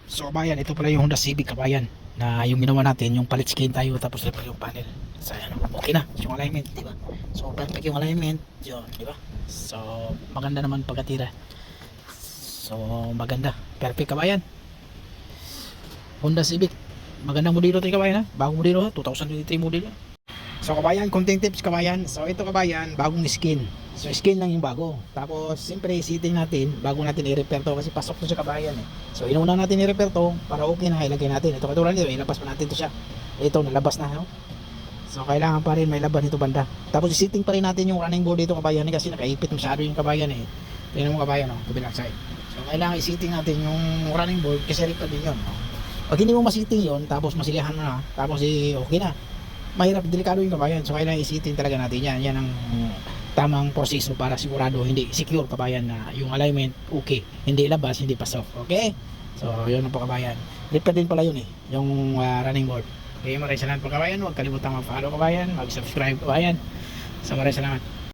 So kabayan, ito pala yung Honda Civic kabayan, na yung ginawa natin, yung palit skin tayo tapos repair yung panel. So ayan, okay na yung alignment, di ba? So perfect yung alignment, yun, di ba? So maganda naman pagkatira. So maganda, perfect kabayan. Honda Civic, magandang modelo ito kabayan ha, bagong modelo ha, 2023 modelo. So kabayan, konting tips kabayan. So ito kabayan, bagong skin. So skin lang yung bago. Tapos siyempre isitin natin bago natin i-repair to kasi pasok to sa kabayan eh. So inuna natin i-repair to para okay na, ilagay natin. Ito katulad nito, ilabas pa natin to siya. Ito nalabas na, no? So kailangan pa rin may laban ito banda. Tapos isiting pa rin natin yung running board dito kabayan kasi nakaipit masyado yung kabayan eh. Tingnan mo kabayan, no? Kabilang side. So kailangan isiting natin yung running board kasi repair din yun, no? Pag hindi mo masiting yon, tapos masilihan mo na, tapos okay na, mahirap, delikado yung kabayan. So kailangan isitin talaga natin yan. Yan ang tamang proseso para sigurado hindi secure kabayan na yung alignment okay, hindi labas, hindi pasok. Okay, so yun ang po kabayan. Repair din pala yun eh, yung running board. Okay, maraming salamat po kabayan. Huwag kalimutan mag-follow kabayan, mag-subscribe kabayan. So maraming salamat.